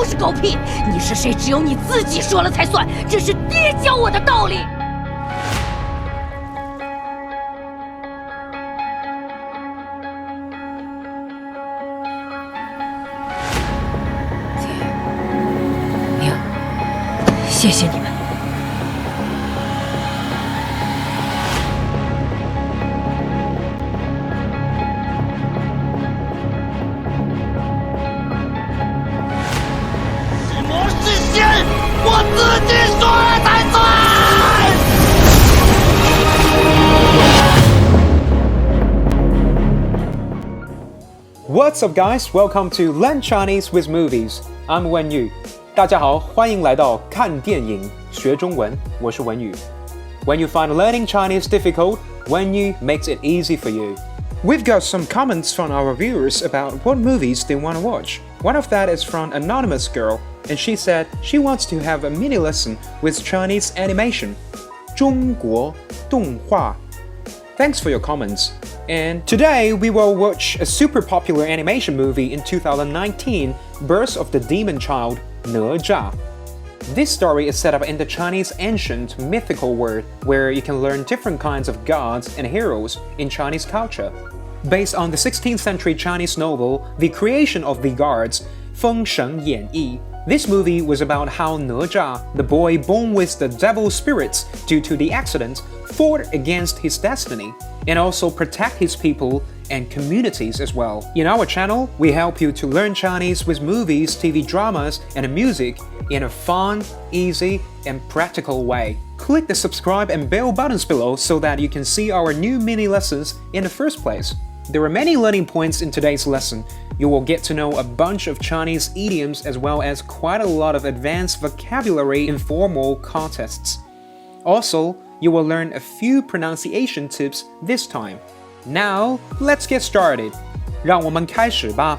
都是狗屁！你是谁，只有你自己说了才算，这是爹教我的道理。爹娘，谢谢你们。我自己说了才算。 What's up, guys? Welcome to Learn Chinese with Movies. I'm Wenyu. 大家好，欢迎来到看电影学中文。我是文宇。When you find learning Chinese difficult, Wenyu makes it easy for you. We've got some comments from our viewers about what movies they want to watch. One of that is from Anonymous Girl, and she said she wants to have a mini lesson with Chinese animation. 中国动画. Thanks for your comments. And today we will watch a super popular animation movie in 2019, Birth of the Demon Child, NeZha. This story is set up in the Chinese ancient mythical world, where you can learn different kinds of gods and heroes in Chinese culture. Based on the 16th century Chinese novel The Creation of the Gods, 封神演义, this movie was about how NeZha, the boy born with the devil spirits due to the accident, fought against his destiny, and also protect his people and communities as well. In our channel, we help you to learn Chinese with movies, TV dramas, and music in a fun, easy, and practical way. Click the subscribe and bell buttons below so that you can see our new mini lessons in the first place. There are many learning points in today's lesson. You will get to know a bunch of Chinese idioms as well as quite a lot of advanced vocabulary in formal contests. Also, you will learn a few pronunciation tips this time. Now, let's get started. 让我们开始吧。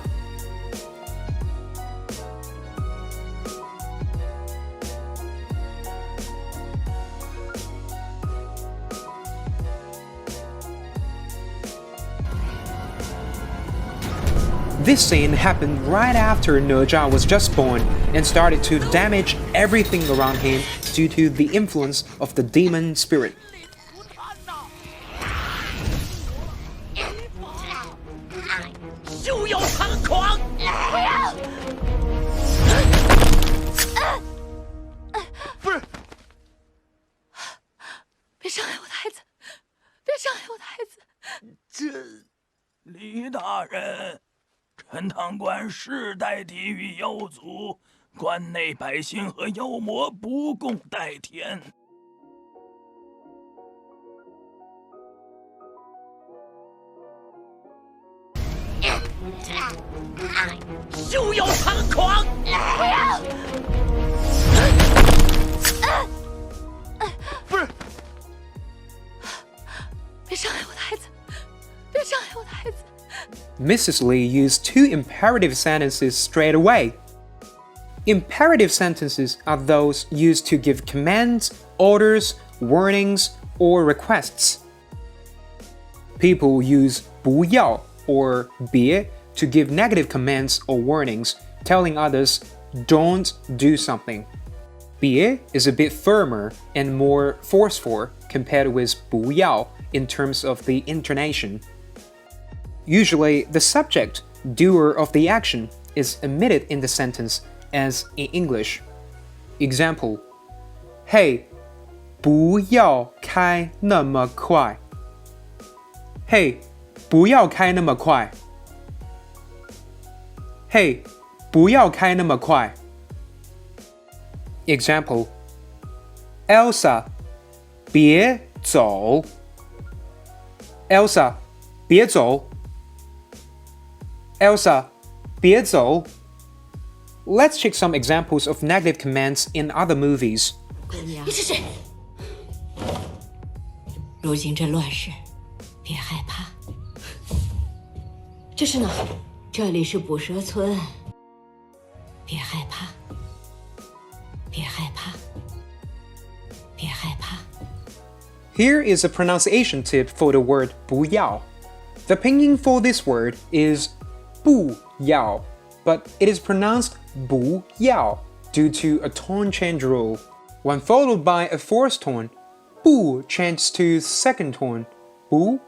This scene happened right after NeZha was just born and started to damage everything around him due to the influence of the demon spirit. 休要猖狂！不是，别伤害我的孩子！别伤害我的孩子！李大人。 陈堂官世代地狱妖族，关内百姓和妖魔不共戴天。休要猖狂！不是，别伤害我的孩子！别伤害我的孩子！ Mrs. Lee used two imperative sentences straight away. Imperative sentences are those used to give commands, orders, warnings, or requests. People use 不要 or 别 to give negative commands or warnings, telling others don't do something. 别 is a bit firmer and more forceful compared with 不要 in terms of the intonation. Usually, the subject, doer of the action, is omitted in the sentence, as in English. Example: Hey, 不要开那么快. Hey, 不要开那么快. Hey, 不要开那么快. Example: Elsa, 别走. Elsa, 别走. Elsa, 别走. Let's check some examples of negative commands in other movies. 你是谁？如今这乱世，别害怕。这是哪？这里是捕蛇村。别害怕，别害怕，别害怕。Here is a pronunciation tip for the word 不要. The pinyin for this word is 不要. but it is pronounced 不要 due to a tone change rule. When followed by a fourth tone, 不 changes to second tone, 不.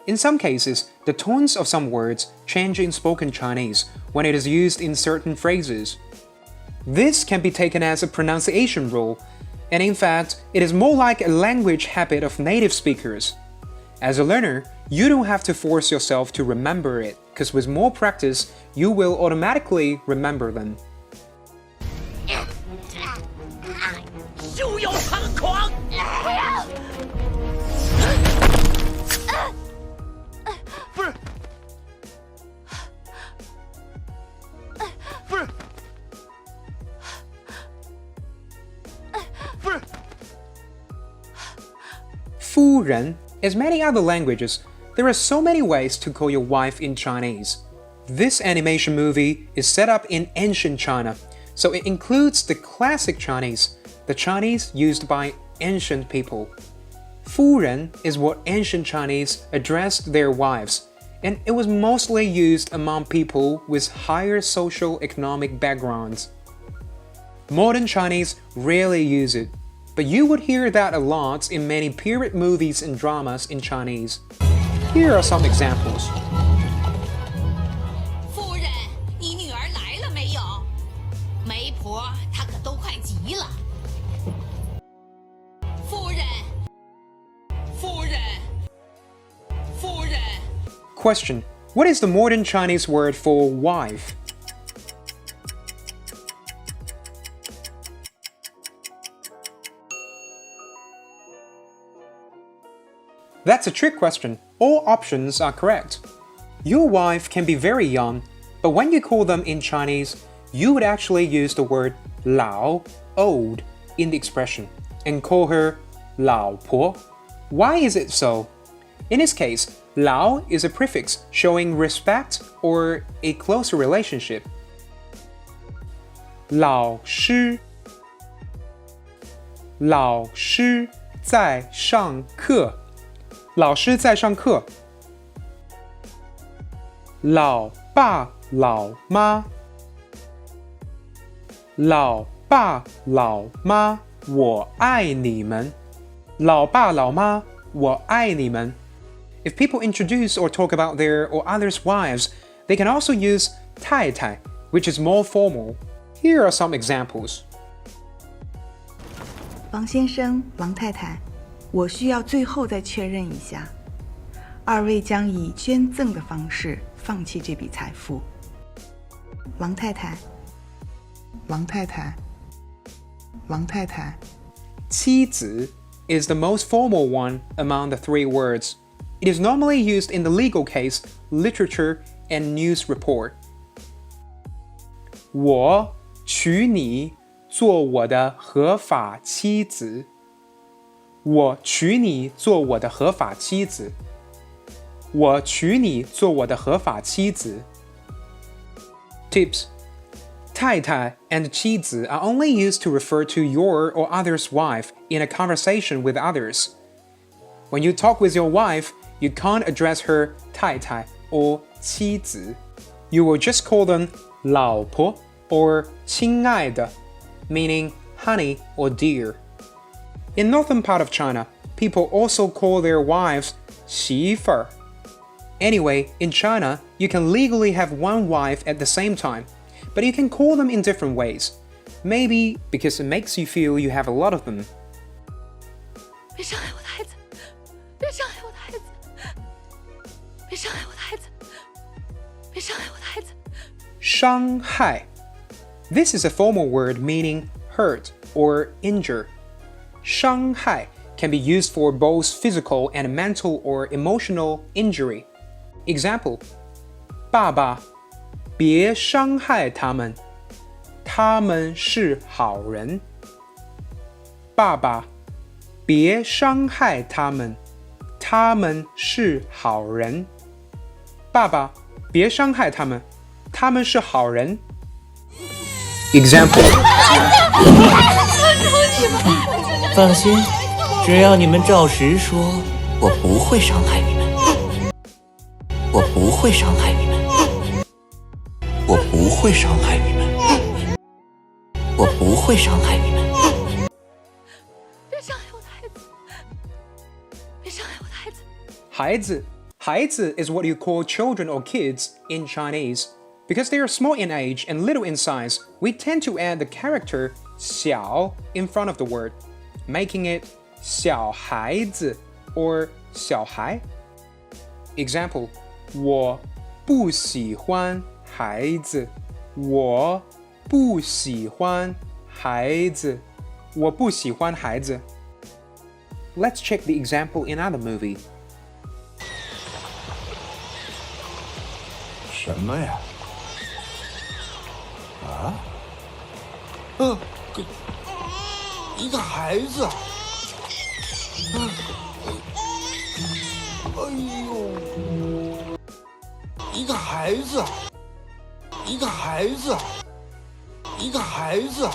In some cases, the tones of some words change in spoken Chinese when it is used in certain phrases. This can be taken as a pronunciation rule, and in fact, it is more like a language habit of native speakers. As a learner, you don't have to force yourself to remember it, because with more practice, you will automatically remember them. 休要猖狂！不是，不是，不是。夫人. As many other languages, there are so many ways to call your wife in Chinese. This animation movie is set up in ancient China, so it includes the classic Chinese, the Chinese used by ancient people. 夫人 is what ancient Chinese addressed their wives, and it was mostly used among people with higher social-economic backgrounds. Modern Chinese rarely use it, but you would hear that a lot in many period movies and dramas in Chinese. Here are some examples. 夫人，你女儿来了没有？媒婆，她可都快急了。夫人，夫人，夫人。Question: What is the modern Chinese word for wife? That's a trick question. All options are correct. Your wife can be very young, but when you call them in Chinese, you would actually use the word 老, old, in the expression, and call her 老婆. Why is it so? In this case, 老 is a prefix showing respect or a closer relationship. 老师在上课老师在上课老爸老妈我爱你们老爸老妈我爱你们 If people introduce or talk about their or others' wives, they can also use 太太, which is more formal. Here are some examples. 王先生、王太太，我需要最后再确认一下，二位将以捐赠的方式放弃这笔财富。王太太，王太太，王太太。妻子 is the most formal one among the three words. It is normally used in the legal case, literature, and news report. 我娶你做我的合法妻子。我娶你做我的合法妻子。我娶你做我的合法妻子。Tips: 太太 and 妻子 are only used to refer to your or other's wife in a conversation with others. When you talk with your wife, you can't address her 太太 or 妻子. You will just call them 老婆 or 亲爱的, meaning honey or dear. In northern part of China, people also call their wives 媳妇儿. Anyway, in China, you can legally have one wife at the same time, but you can call them in different ways. Maybe because it makes you feel you have a lot of them. 别伤害我的孩子！别伤害我的孩子！别伤害我的孩子！别伤害我的孩子！伤害. This is a formal word meaning hurt or injure. 伤害 can be used for both physical and mental or emotional injury. Example: 爸爸，别伤害他们，他们是好人。爸爸，别伤害他们，他们是好人。爸爸，别伤害他们，他们是好人。Example: 放心，只要你们照实说，我不会伤害你们。我不会伤害你们。我不会伤害你们，我不会伤害你们。别伤害我的孩子，别伤害我的孩子。孩子 孩子 is what you call children or kids in Chinese. Because they are small in age and little in size, we tend to add the character 小 in front of the word, making it 小孩子 or 小孩. Example, 我不喜欢孩子，我不喜欢孩子，我不喜欢孩子。Let's check the example in other movie. 什么呀？啊？一个孩子。哎呦！一个孩子，一个孩子，一个孩子。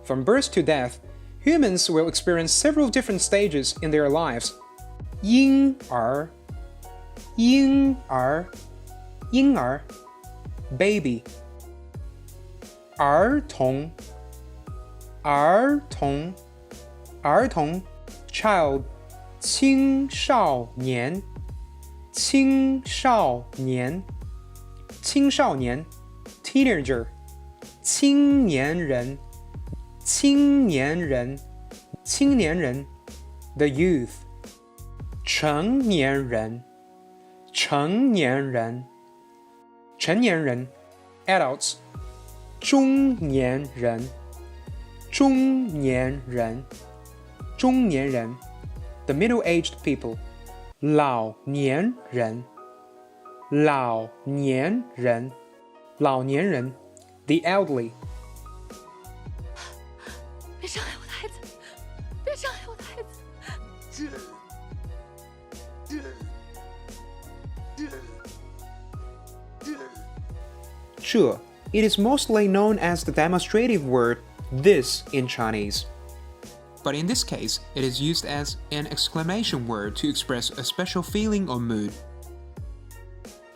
From birth to death, humans will experience several different stages in their lives. 婴儿，婴儿，婴儿 baby. 儿童，儿童，儿童 child. 青少年，青少年，青少年 teenager. 青年人，青年人，青年人 the youth. 成年人，成年人，成年人 adults. 中年人，中年人，中年人 the middle-aged people. 老年人，老年人，老年人 the elderly. 别伤害我的孩子，别伤害我的孩子。这 it is mostly known as the demonstrative word this in Chinese. But in this case, it is used as an exclamation word to express a special feeling or mood.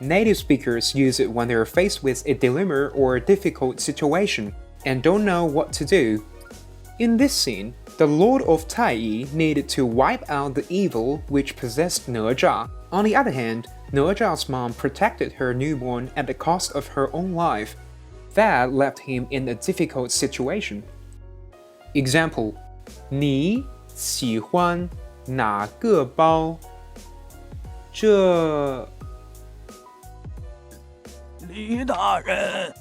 Native speakers use it when they are faced with a dilemma or a difficult situation and don't know what to do. In this scene, the Lord of Tai needed to wipe out the evil which possessed NeZha. On the other hand, NeZha's mom protected her newborn at the cost of her own life. That left him in a difficult situation. Example, 你喜欢哪个包？这李大人，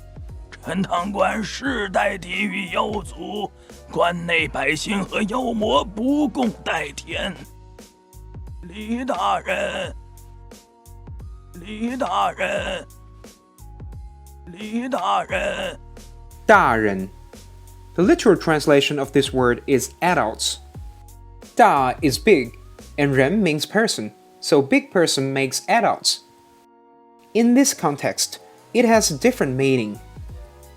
陈塘关世代地狱妖族，关内百姓和妖魔不共戴天。李大人，李大人，李大人，大人 The literal translation of this word is adults. 大 is big, and 人 means person, so big person makes adults. In this context, it has a different meaning.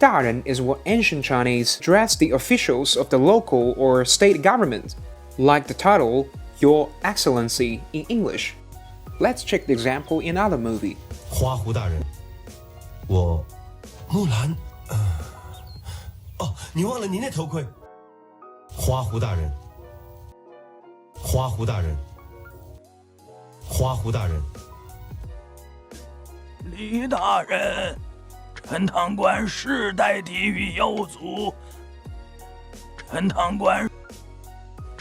大人 is what ancient Chinese addressed the officials of the local or state government, like the title Your Excellency in English. Let's check the example in other movie. 花狐大人，我木兰，你忘了你那头盔。花狐大人，花狐大人，花狐大人。李大人，陈塘关世代地狱妖族，陈塘关，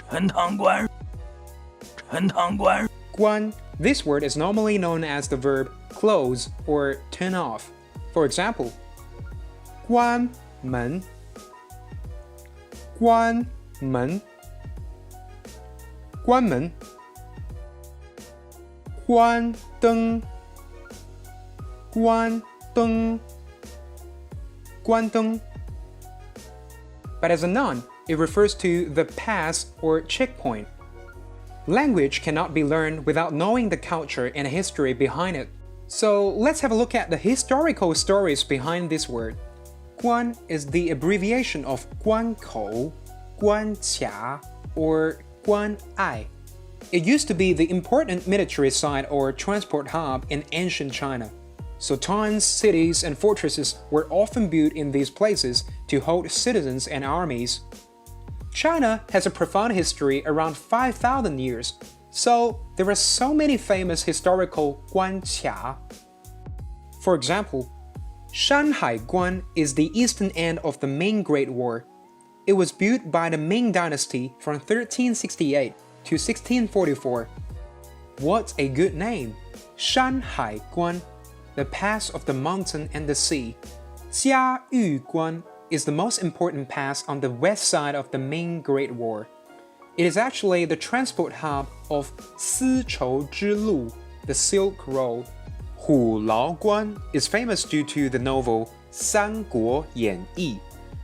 陈塘关，陈塘关。关 This word is normally known as the verb close or turn off. For example, 关门，关门，关门，关灯，关灯，关灯。But as a noun, it refers to the pass or checkpoint. Language cannot be learned without knowing the culture and history behind it. So let's have a look at the historical stories behind this word. 关 is the abbreviation of 关口, 关卡, or 关爱. It used to be the important military site or transport hub in ancient China. So towns, cities, and fortresses were often built in these places to hold citizens and armies. China has a profound history around 5,000 years, so there are so many famous historical guanqia. For example, Shanhai Guan is the eastern end of the Ming Great War. It was built by the Ming Dynasty from 1368 to 1644. What a good name! Shanhai Guan, the pass of the mountain and the sea. Jiayu Guan is the most important pass on the west side of the Ming Great War. It is actually the transport hub of Sichou Zhilu, the Silk Road. Hulao Guan is famous due to the novel 三国演义,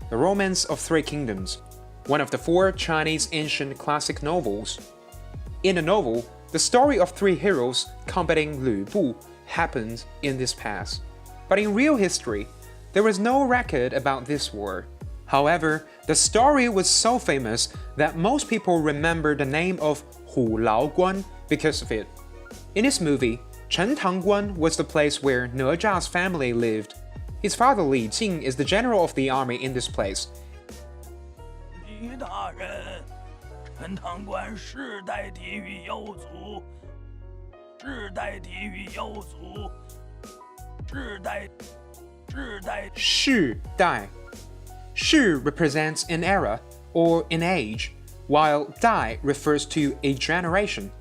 The Romance of Three Kingdoms, one of the 4 Chinese ancient classic novels. In the novel, the story of 3 heroes combating Lü Bu happened in this pass. But in real history, there was no record about this war. However, the story was so famous that most people remember the name of Hulao Guan because of it. In this movie, Chentang Guan was the place where NeZha's family lived. His father Li Jing is the general of the army in this place. 李大人，陈塘关世代地狱妖族，世代地狱妖族，世代。世代. 世 represents an era or an age, while dai refers to a generation.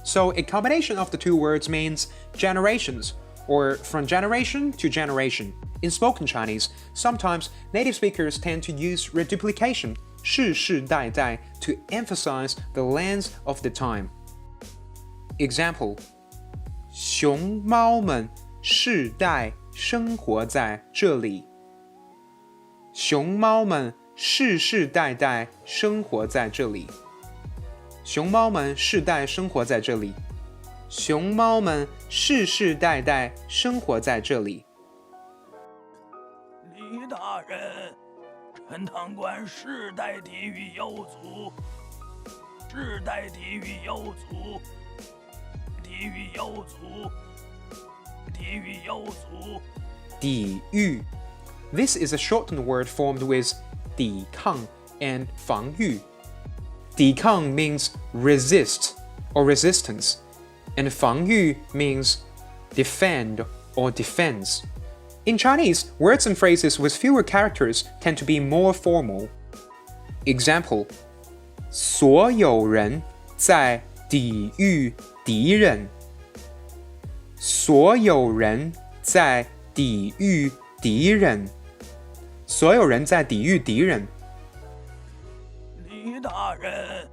So a combination of the 2 words means generations, or from generation to generation. In spoken Chinese, sometimes native speakers tend to use reduplication, 世世代代, to emphasize the length of the time. Example: 熊猫们世代生活在这里。熊猫们世世代代生活在这里。熊猫们世代生活在这里。熊猫们世世代代生活在这里。李大人，陈塘关世代地狱妖族，世代地狱妖族，地狱妖族，地狱妖族。地狱. This is a shortened word formed with 抵抗 and 防御. 抵抗 means resist or resistance, and 防御 means defend or defense. In Chinese, words and phrases with fewer characters tend to be more formal. Example: 所有人在抵御敌人。所有人在抵御敌人。所有人在抵御敌人。李大人，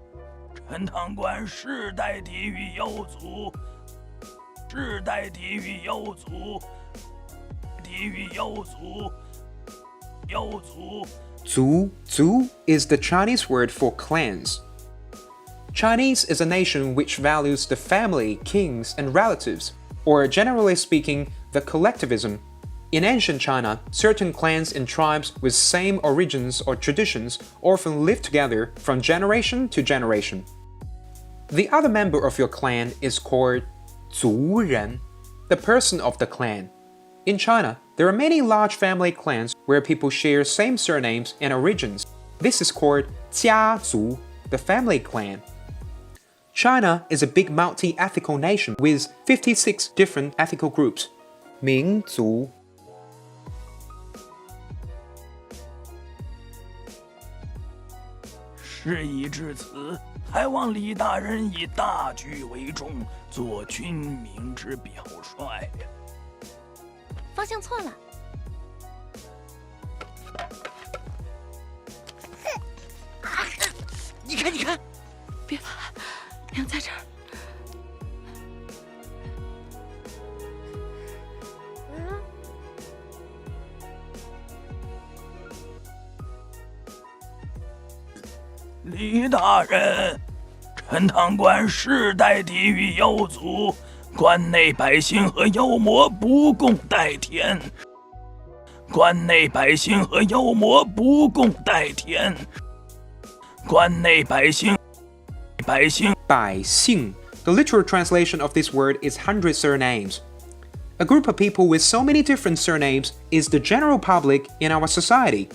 陈塘关世代地狱妖族，世代地狱妖族，地狱妖族，妖族。族 is the Chinese word for clans. Chinese is a nation which values the family, kings, and relatives, or generally speaking, the collectivism. In ancient China, certain clans and tribes with same origins or traditions often lived together from generation to generation. The other member of your clan is called 族人, the person of the clan. In China, there are many large family clans where people share same surnames and origins. This is called 家族, the family clan. China is a big multi-ethnical nation with 56 different ethnical groups. 民族. 事已至此，还望李大人以大局为重，做军民之表率。方向错了。你看，你看，别怕，娘在这儿。李大人，陈塘关世代地狱妖族，关内百姓和妖魔不共戴天。关内百姓和妖魔不共戴天。关内百姓。 百姓. The literal translation of this word is 100 surnames. A group of people with so many different surnames is the general public in our society.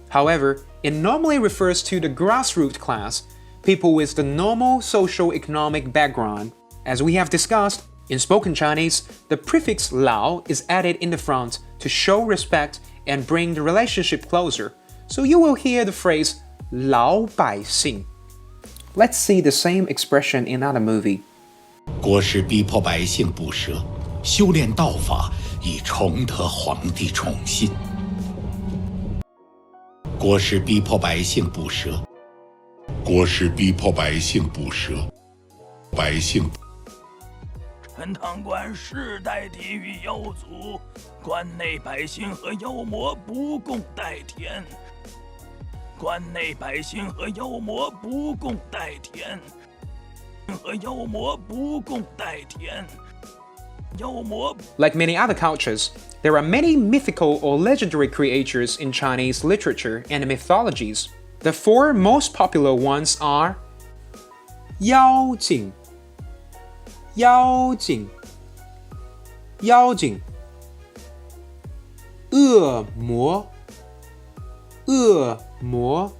However, it normally refers to the grassroots class, people with the normal social-economic background. As we have discussed, in spoken Chinese, the prefix 老 is added in the front to show respect and bring the relationship closer. So you will hear the phrase 老百姓. Let's see the same expression in another movie. 国师逼迫百姓不舍，修炼道法，以重得皇帝宠信。国师逼迫百姓不舍，国师逼迫百姓不舍，百姓。陈塘关世代地狱妖族，关内百姓和妖魔不共戴天。关内百姓和妖魔不共戴天，和妖魔不共戴天。妖魔。Like many other cultures, there are many mythical or legendary creatures in Chinese literature and mythologies. The four most popular ones are 妖精、妖精、妖精、恶魔、恶魔、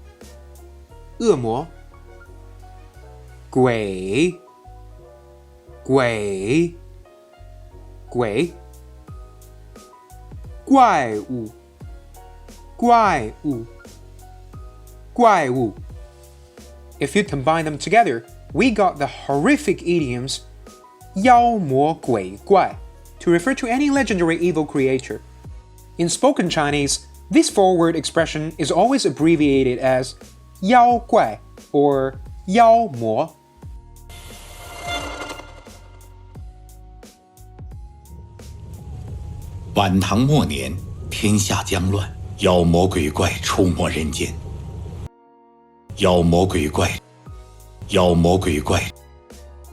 恶魔、鬼、鬼、鬼、怪物、怪物、怪物。If you combine them together, we got the horrific idioms 妖魔鬼怪 to refer to any legendary evil creature. In spoken Chinese, this four-word expression is always abbreviated as 妖怪 or 妖魔。晚唐末年，天下将乱，妖魔鬼怪出没人间。妖魔鬼怪，妖魔鬼怪，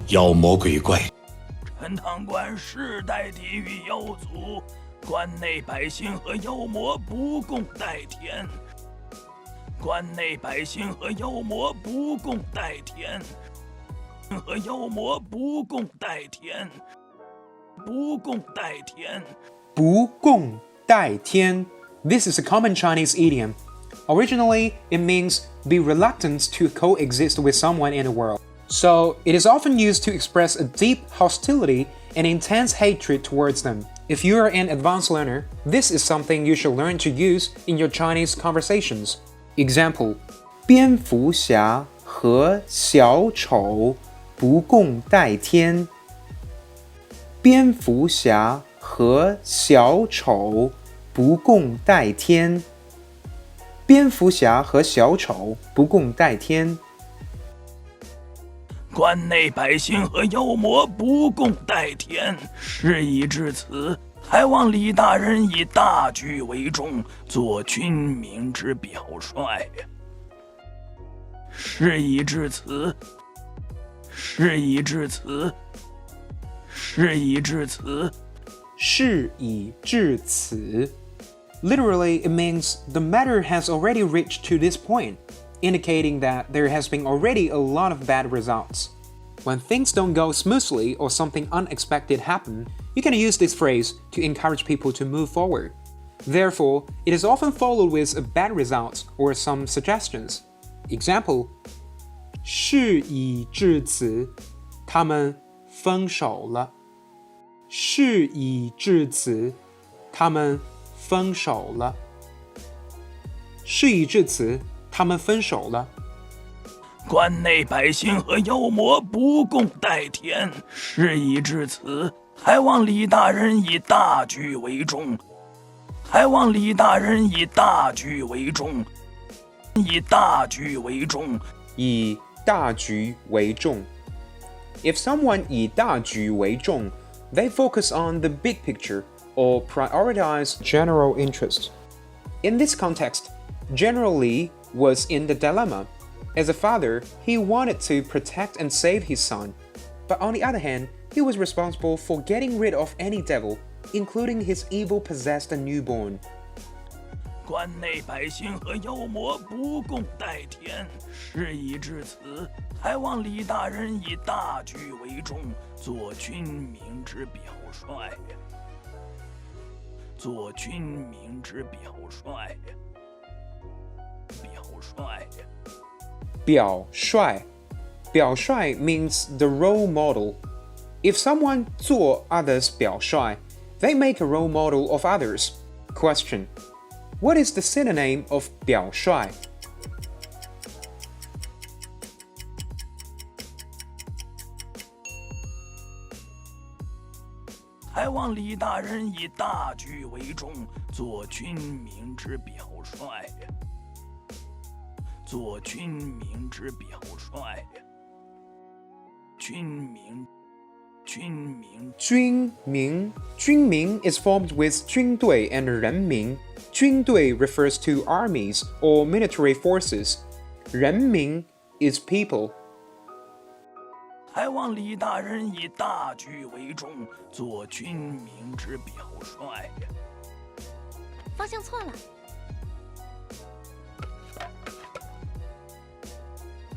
妖魔鬼怪。陈塘关世代地狱妖族，关内百姓和妖魔不共戴天。关内百姓和妖魔不共戴天，和妖魔不共戴天，不共戴天。不共戴天. This is a common Chinese idiom. Originally, it means be reluctant to coexist with someone in the world. So, it is often used to express a deep hostility and intense hatred towards them. If you are an advanced learner, this is something you should learn to use in your Chinese conversations. Example: 蝙蝠侠和小丑不共戴天。蝙蝠侠和小丑不共戴天。蝙蝠侠和小丑不共戴天。关内百姓和妖魔不共戴天。事已至此，还望李大人以大局为重，做军民之表率。事已至此，事已至此，事已至此。事已至此. Literally, it means the matter has already reached to this point, indicating that there has been already a lot of bad results. When things don't go smoothly or something unexpected happen, you can use this phrase to encourage people to move forward. Therefore, it is often followed with a bad result or some suggestions. Example: 事已至此，他们分手了。事已至此，他们分手了。事已至此，他们分手了。关内百姓和妖魔不共戴天。事已至此，还望李大人以大局为重，还望李大人以大局为重，以大局为重，以大局为重。If someone 以大局为重, they focus on the big picture or prioritize general interest. In this context, General Li was in the dilemma. As a father, he wanted to protect and save his son, but on the other hand, he was responsible for getting rid of any devil, including his evil-possessed newborn. 关内百姓和妖魔不共戴天。事已至此，还望李大人以大局为重，做军民之表率。做君明之表率。表率。表率. 表率 means the role model. If someone 做 others 表率, they make a role model of others. Question. What is the synonym of 表率? 还望李大人以大局为重，做君明之表率。做君明之表率。君明。军民 is formed with 军队 and 人民. 军队 refers to armies or military forces. 人民 is people. 还望李大人以大局为重，做君明之表率。方向错了。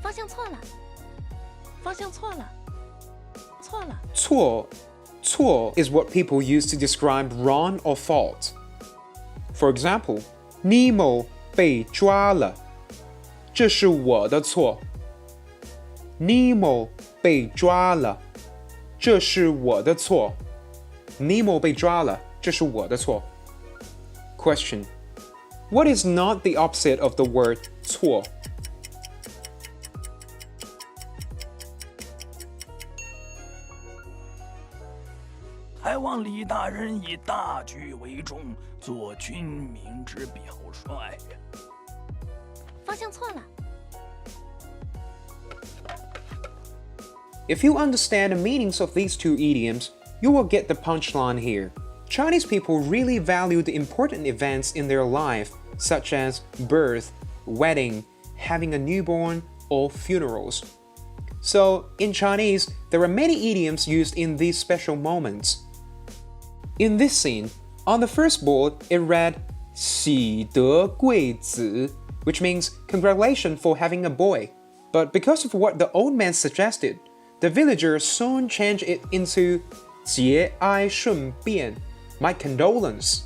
方向错了。方向错了。错了。错 is what people use to describe wrong or fault. For example, Nemo 被抓了，这是我的错。Nemo 被抓了，这是我的错。Nemo 被抓了，这是我的错。Question. What is not the opposite of the word 错？还望李大人以大局为重，做君明之表率。方向错了。If you understand the meanings of these two idioms, you will get the punchline here. Chinese people really value the important events in their life, such as birth, wedding, having a newborn, or funerals. So, in Chinese, there are many idioms used in these special moments. In this scene, on the first board, it read 喜得贵子, which means congratulations for having a boy. But because of what the old man suggested, the villagers soon changed it into 节哀顺变, my condolence.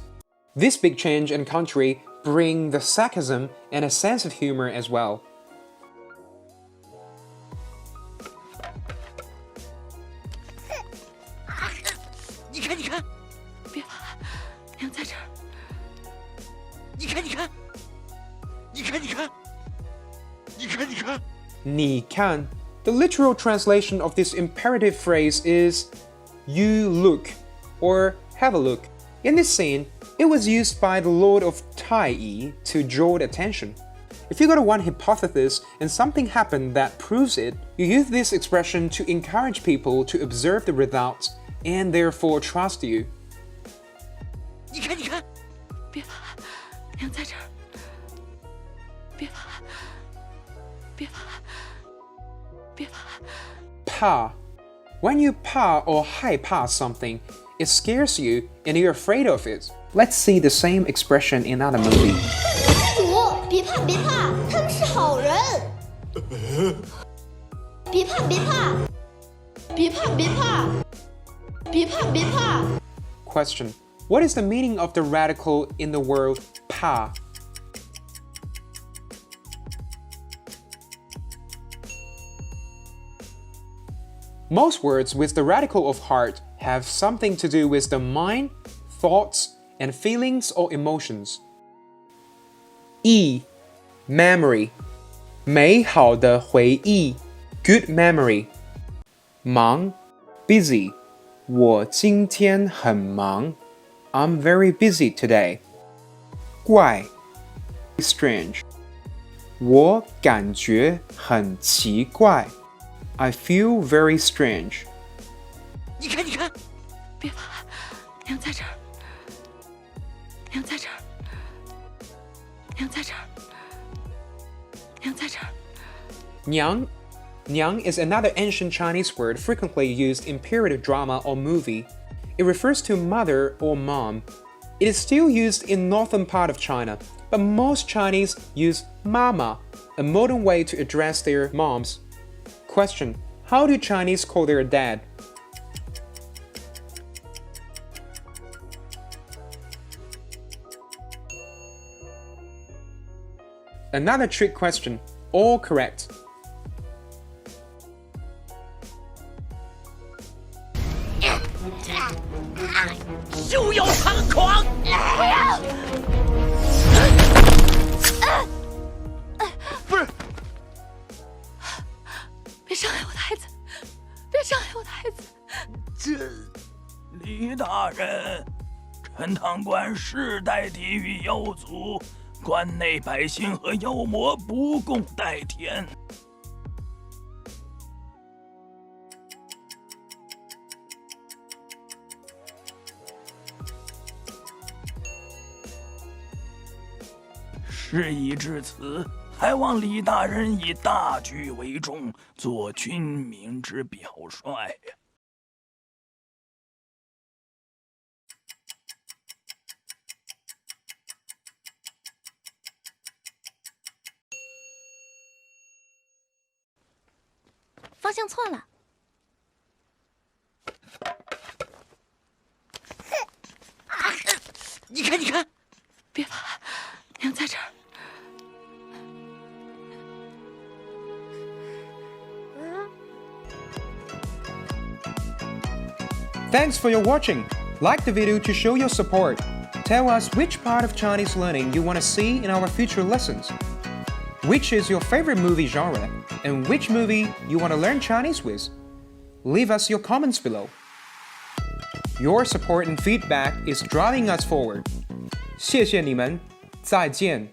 This big change in country bring the sarcasm and a sense of humor as well. 你看，你看，别怕，娘在这儿。你看，你看，你看，你看，你看，你看。你看. The literal translation of this imperative phrase is you look or have a look. In this scene, it was used by the Lord of Tai to draw attention. If you go to one hypothesis and something happened that proves it, you use this expression to encourage people to observe the results and therefore trust you. 你看，你看，别怕，娘在这儿。别怕，别怕。Pa. When you pa or 害怕 something, it scares you and you're afraid of it. Let's see the same expression in another movie. 主，别怕别怕，他们是好人。别怕别怕，别怕别怕，别怕别怕。Question. What is the meaning of the radical in the word pa? Most words with the radical of heart have something to do with the mind, thoughts, and feelings or emotions. E. Memory. 美好的回忆 good memory. 忙 busy. 我今天很忙 I'm very busy today. 怪 strange. 我感觉很奇怪I feel very strange. 你看，你看，别怕，娘在这儿。娘在这儿。娘在这儿。娘在这儿。Nyang is another ancient Chinese word frequently used in period drama or movie. It refers to mother or mom. It is still used in northern part of China, but most Chinese use mama, a modern way to address their moms. Question. How do Chinese call their dad? Another trick question, all correct. 休要猖狂！不要！不是，别伤害我的孩子！别伤害我的孩子！李大人，陈塘关世代地狱妖族，关内百姓和妖魔不共戴天。事已至此，还望李大人以大局为重，做军民之表率呀。方向错了。你看，你看，别怕，娘在这儿。Thanks for your watching. Like the video to show your support. Tell us which part of Chinese learning you want to see in our future lessons. Which is your favorite movie genre, and which movie you want to learn Chinese with? Leave us your comments below. Your support and feedback is driving us forward. 谢谢你们，再见。